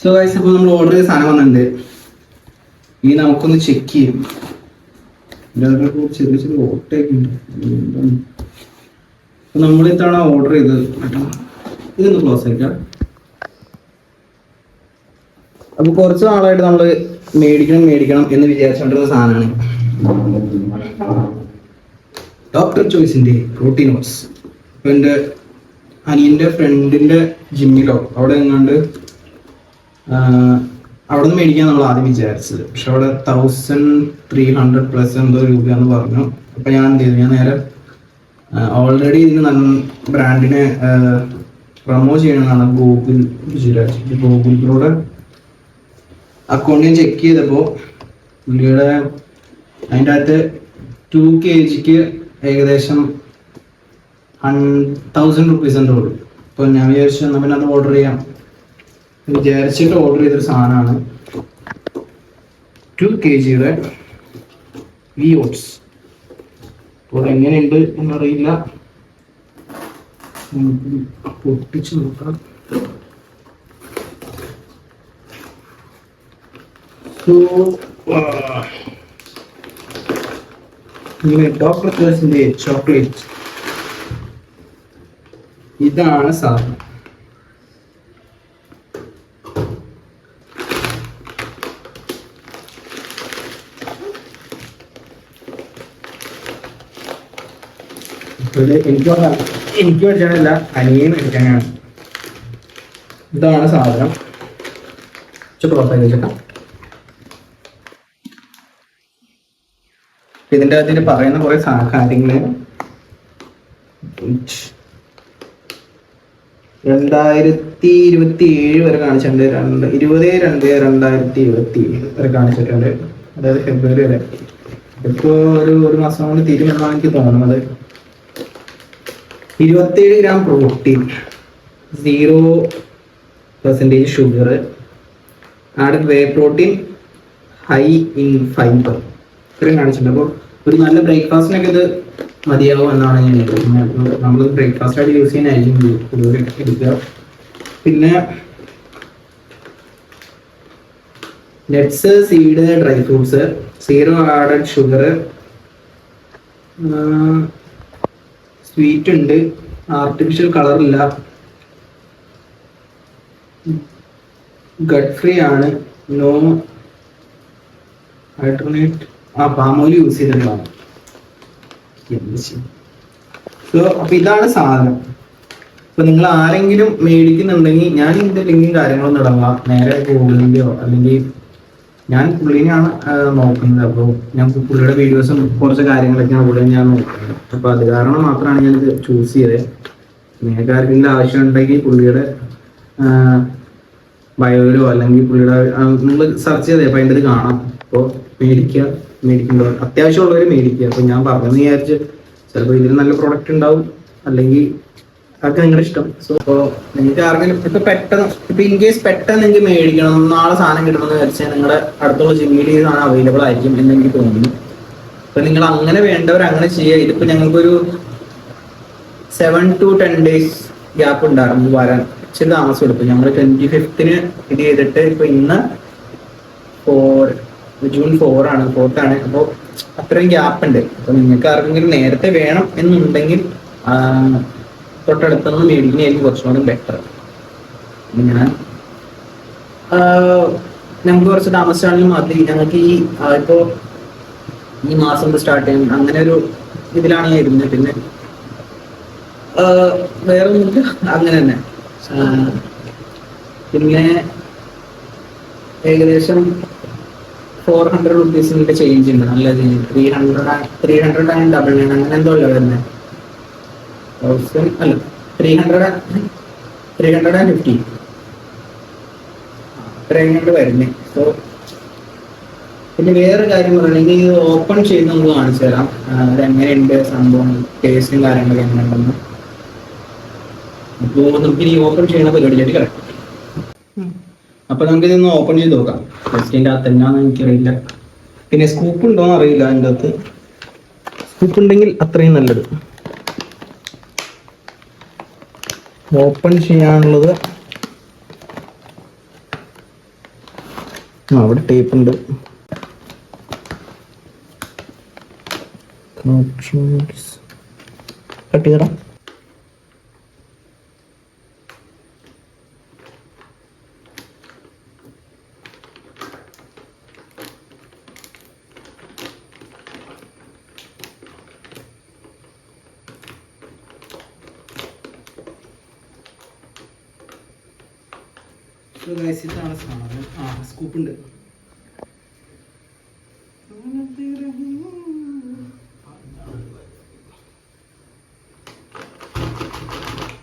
So guys, അപ്പോൾ നമ്മൾ order ചെയ്ത സാധനം വന്നിട്ടുണ്ട്. ഈ നമുക്കൊന്ന് ചെക്ക് ചെയ്യും. ചെറിയ ചെറിയ ഓട്ടയൊക്കെ ഉണ്ട്. അപ്പൊ നമ്മൾ ഇത്തവണ ഓർഡർ ചെയ്ത് ഇതൊന്ന് ക്ലോസ് ആക്കാം. അപ്പൊ കുറച്ച് നാളായിട്ട് നമ്മൾ മേടിക്കണം എന്ന് വിചാരിച്ചുകൊണ്ടിരുന്ന സാധനമാണ് ഡോക്ടർ ചോയ്സിന്റെ പ്രോട്ടീൻ ഓട്സ്. അപ്പൊ എൻ്റെ അനിയൻ്റെ ഫ്രണ്ടിന്റെ ജിമ്മിലോ അവിടെ എങ്ങാണ്ട് അവിടെ നിന്ന് മേടിക്കാൻ നമ്മൾ ആദ്യം വിചാരിച്ചത്. പക്ഷെ അവിടെ 1300+ എന്തോ രൂപയാന്ന് പറഞ്ഞു. അപ്പൊ ഞാൻ എന്ത് ചെയ്തു, ഞാൻ നേരെ ഓൾറെഡി ഇതിന് നല്ല ബ്രാൻഡിനെ പ്രൊമോട്ട് ചെയ്യണമെന്നാണ് ഗൂഗിളിലൂടെ അക്കൗണ്ടിൽ ചെക്ക് ചെയ്തപ്പോൾ പുള്ളിയുടെ അതിൻ്റെ അകത്ത് 2 kg ഏകദേശം 1000 rupees എന്തോ ഉള്ളൂ. അപ്പോൾ ഞാൻ വിചാരിച്ചു എന്നാൽ പിന്നെ അത് ഓർഡർ ചെയ്യാം വിചാരിച്ചിട്ട് ഓർഡർ ചെയ്തൊരു സാധനമാണ് 2 kg വി ഓട്സ്. അപ്പോൾ എങ്ങനെയുണ്ട് എന്നറിയില്ല, പൊട്ടിച്ച് നോക്കാം. ഡോക്ടർ ചോയ്സിന്റെ ചോക്ലേറ്റ്, ഇതാണ് സാധനം. എനിക്ക് മേടിച്ചാണല്ല, അനിയൻ മേടിക്കാനാണ്. ഇതാണ് സാധനം. ചേട്ടാ, ഇതിൻ്റെ അതിൽ പറയുന്ന കുറെ കാര്യങ്ങള് 2027 വരെ കാണിച്ചിട്ടുണ്ട്. 20/2/2027 വരെ കാണിച്ചിട്ടുണ്ട്. അതായത് ഫെബ്രുവരി വരെ. ഇപ്പോ ഒരു മാസം കൊണ്ട് തീരുമെന്നാണ് എനിക്ക് തോന്നുന്നത്. 27 gram protein, 0% sugar, added way protein, high in fibre, ഇത്രയും കാണിച്ചിട്ടുണ്ട്. അപ്പോൾ ഒരു നല്ല ബ്രേക്ക്ഫാസ്റ്റിനൊക്കെ ഇത് മതിയാവും എന്നാണ് ഞാൻ നമ്മൾ ബ്രേക്ക്ഫാസ്റ്റ് ആയിട്ട് യൂസ് ചെയ്യാനായിരിക്കും കൂടുതൽ എടുക്കുക. പിന്നെ nuts, seed, dry fruits, 0 added sugar, sweet ഉണ്ട്, ആർട്ടിഫിഷ്യൽ കളറില്ല, ഗട്ട് ഫ്രീ ആണ്, no alternate, palm oil use ചെയ്തിട്ടുള്ളതാണ്. സോ അപ്പൊ ഇതാണ് സാധനം. അപ്പൊ നിങ്ങൾ ആരെങ്കിലും മേടിക്കുന്നുണ്ടെങ്കിൽ ഞാൻ ഇതിന്റെ ലിങ്കും കാര്യങ്ങളൊന്നും ഇടങ്ങാം, നേരെ ഗൂഗിളിന്റെയോ അല്ലെങ്കിൽ ഞാൻ പുള്ളിനെയാണ് നോക്കുന്നത്. അപ്പോൾ ഞാൻ പുള്ളിയുടെ വീഡിയോസും കുറച്ച് കാര്യങ്ങളൊക്കെയാണ് പുള്ളിയെ ഞാൻ നോക്കുന്നത്. അപ്പൊ അത് കാരണം മാത്രമാണ് ഞാനിത് ചൂസ് ചെയ്തത്. നിങ്ങൾക്ക് ആർക്കെങ്കിലും ആവശ്യം ഉണ്ടെങ്കിൽ പുള്ളിയുടെ ബയോയിലോ അല്ലെങ്കിൽ പുള്ളിയുടെ നിങ്ങൾ സെർച്ച് ചെയ്തേ അപ്പൊ അതിൻ്റെ ഇത് കാണാം. അപ്പോൾ മേടിക്കുമ്പോൾ അത്യാവശ്യമുള്ളവർ മേടിക്കുക. അപ്പൊ ഞാൻ പറഞ്ഞെന്ന് വിചാരിച്ച് ചിലപ്പോൾ ഇതിന് നല്ല പ്രോഡക്റ്റ് ഉണ്ടാവും, അല്ലെങ്കിൽ അതൊക്കെ നിങ്ങളുടെ ഇഷ്ടം. സോ ഇപ്പോൾ നിങ്ങൾക്ക് ആർക്കെങ്കിലും ഇപ്പൊ ഇൻ കേസ് പെട്ടെന്ന് നിങ്ങൾക്ക് മേടിക്കണം, നാളെ സാധനം കിട്ടണമെന്ന് വിചാരിച്ചാൽ നിങ്ങളുടെ അടുത്തുള്ള ജിമ്മിൽ ഈ സാധനം അവൈലബിൾ ആയിരിക്കും എന്ന് എനിക്ക് തോന്നുന്നു. അപ്പൊ നിങ്ങൾ അങ്ങനെ വേണ്ടവർ അങ്ങനെ ചെയ്യുക. ഇതിപ്പോ ഞങ്ങൾക്കൊരു 7 to 10 days ഗ്യാപ്പ് ഉണ്ടായിരുന്നു വരാൻ. ഇച്ചിരി താമസം എടുത്തു. ഞങ്ങൾ 25th ഇത് ചെയ്തിട്ട് ഇപ്പൊ ഇന്ന് June 4 ആണ്, 4th ആണ്. അപ്പോൾ അത്രയും ഗ്യാപ്പ് ഉണ്ട്. അപ്പൊ നിങ്ങൾക്ക് ആർക്കെങ്കിലും നേരത്തെ വേണം എന്നുണ്ടെങ്കിൽ തൊട്ടടുത്തൊന്ന് മേടിക്കുന്നതായിരിക്കും കുറച്ചുകൂടി ബെറ്റർ. ഞാൻ നമുക്ക് കുറച്ച് താമസിച്ചാണെങ്കിലും മതി. ഞങ്ങൾക്ക് ഇപ്പോൾ ഈ മാസം സ്റ്റാർട്ട് ചെയ്യും അങ്ങനെ ഒരു ഇതിലാണ് ഞാൻ ഇരുന്നത്. പിന്നെ വേറെ ഒന്നുമില്ല, അങ്ങനെ തന്നെ. പിന്നെ ഏകദേശം 400 rupees ചേഞ്ച് ഉണ്ട്. നല്ല 300 അങ്ങനെ എന്തോ അല്ല വരുന്നത്. 1000 അല്ല 350 അത്രയും വരുന്നത്. സോ പിന്നെ വേറെ കാര്യം പറയുകയാണെങ്കിൽ ഇത് ഓപ്പൺ ചെയ്ത് നമുക്ക് കാണിച്ചു തരാം. അതെങ്ങനെയുണ്ട് സംഭവം, ടേസ്റ്റും കാര്യങ്ങളൊക്കെ എങ്ങനെയുണ്ടെന്ന്. അപ്പോൾ നമുക്ക് ഇനി ഓപ്പൺ ചെയ്യുന്ന പരിപാടിയായിട്ട് കിടക്കും. അപ്പൊ നമുക്ക് ഇതൊന്ന് ഓപ്പൺ ചെയ്ത് നോക്കാം. ടെസ്റ്റിൻ്റെ അകത്ത് എന്നാന്ന് എനിക്കറിയില്ല. പിന്നെ സ്കൂപ്പ് ഉണ്ടോന്ന് അറിയില്ല. അതിൻ്റെ അകത്ത് സ്കൂപ്പ് ഉണ്ടെങ്കിൽ അത്രയും നല്ലത്. ഓപ്പൺ ചെയ്യാനുള്ളത് അവിടെ ടേപ്പ് ഉണ്ട്. കട്ട് ചെയ്തടാ. ഇതാണ് സാധനം. സ്കൂപ്പ് ഉണ്ട്.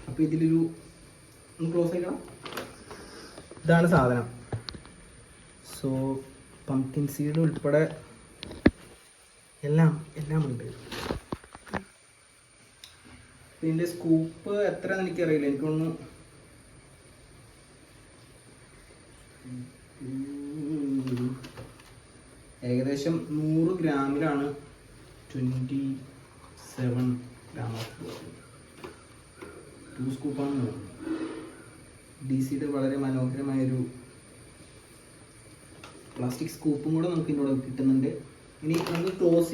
അപ്പൊ ഇതിലൊരു ക്ലോസ് ആയിക്കണം. ഇതാണ് സാധനം. സോ പംകിൻ സീഡ് ഉൾപ്പെടെ എല്ലാം ഉണ്ട്. ഇതിൻ്റെ സ്കൂപ്പ് എത്രയാണെന്ന് എനിക്കറിയില്ല. എനിക്കൊന്ന് ഏകദേശം 100 ഗ്രാമിലാണ് 27 ഗ്രാം ഓഫ് പ്രോട്ടീൻ. 2 സ്കൂപ്പാണ് തോന്നുന്നു. DC-യുടെ വളരെ മനോഹരമായൊരു പ്ലാസ്റ്റിക് സ്കൂപ്പും കൂടെ നമുക്ക് ഇതിനോട് കിട്ടുന്നുണ്ട്. ഇനി നമുക്ക് ക്ലോസ്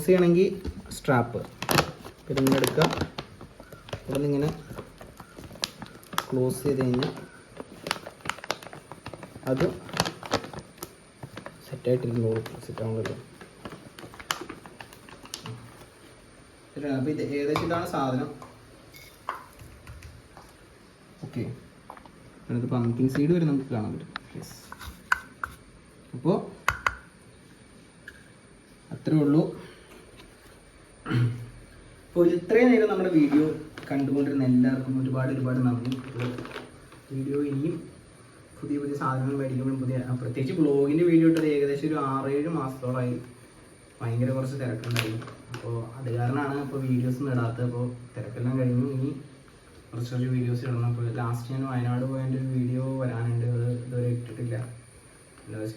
ചെയ്യണമെങ്കിൽ സ്ട്രാപ്പ് പിന്നെ ഇങ്ങനെ എടുക്കുക. ഇവിടെ നിന്ന് ഇങ്ങനെ ക്ലോസ് ചെയ്ത് കഴിഞ്ഞാൽ അത് സെറ്റായിട്ടിരുന്നോളൂ. സെറ്റാവുമല്ലോ. അപ്പോൾ ഇത് ഏകദേശം ഇതാണ് സാധനം. ഓക്കെ, അതിനകത്ത് പംകിൻ സീഡ് വരെ നമുക്ക് കാണാൻ പറ്റും. യെസ്, അപ്പോൾ അത്രേ ഉള്ളൂ. അപ്പോൾ ഇത്രയും നേരം നമ്മുടെ വീഡിയോ കണ്ടുകൊണ്ടിരുന്ന എല്ലാവർക്കും ഒരുപാട് നന്ദി. വീഡിയോ ഇനിയും പുതിയ സാധനങ്ങൾ മേടിക്കുമ്പോഴും പ്രത്യേകിച്ച് ബ്ലോഗിൻ്റെ വീഡിയോ ഇട്ടത് ഏകദേശം ഒരു 6-7 മാസത്തോളമായി. ഭയങ്കര കുറച്ച് തിരക്കുണ്ടായി. അപ്പോൾ അത് കാരണമാണ് ഇപ്പോൾ വീഡിയോസൊന്നും ഇടാത്തത്. അപ്പോൾ തിരക്കെല്ലാം കഴിഞ്ഞു. ഇനി കുറച്ച് വീഡിയോസ് ഇടണം. അപ്പോൾ ലാസ്റ്റ് ഞാൻ വയനാട് പോയതിൻ്റെ ഒരു വീഡിയോ വരാനുണ്ട്. അത് ഇതുവരെ ഇട്ടിട്ടില്ല.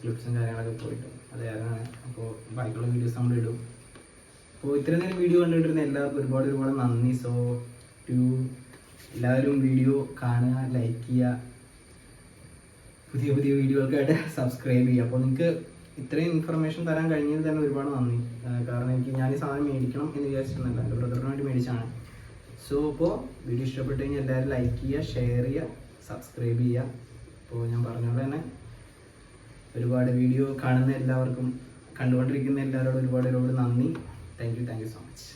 ക്ലിപ്സും കാര്യങ്ങളൊക്കെ പോയിട്ട് അത് കാരണമാണ്. അപ്പോൾ ബാക്കിയുള്ള വീഡിയോസ് നമ്മൾ ഇടും. അപ്പോൾ ഇത്രയും നേരം വീഡിയോ കണ്ടിട്ടിരുന്ന എല്ലാവർക്കും ഒരുപാട് നന്ദി. സോ എല്ലാവരും വീഡിയോ കാണുക, ലൈക്ക് ചെയ്യുക, പുതിയ വീഡിയോകൾക്കായിട്ട് സബ്സ്ക്രൈബ് ചെയ്യുക. അപ്പോൾ നിങ്ങൾക്ക് ഇത്രയും ഇൻഫർമേഷൻ തരാൻ കഴിഞ്ഞതിൽ തന്നെ ഒരുപാട് നന്ദി. കാരണം ഞാൻ ഈ സാധനം മേടിക്കണം എന്ന് വിചാരിച്ചിരുന്നില്ല. എൻ്റെ ബ്രദറിന് വേണ്ടി മേടിച്ചാണ്. സോ അപ്പോൾ വീഡിയോ ഇഷ്ടപ്പെട്ട് കഴിഞ്ഞാൽ എല്ലാവരും ലൈക്ക് ചെയ്യുക, ഷെയർ ചെയ്യുക, സബ്സ്ക്രൈബ് ചെയ്യുക. അപ്പോൾ ഞാൻ പറഞ്ഞ പോലെ തന്നെ ഒരുപാട് വീഡിയോ കാണുന്ന എല്ലാവർക്കും, കണ്ടുകൊണ്ടിരിക്കുന്ന എല്ലാവരോടും ഒരുപാട് നന്ദി. Thank you so much.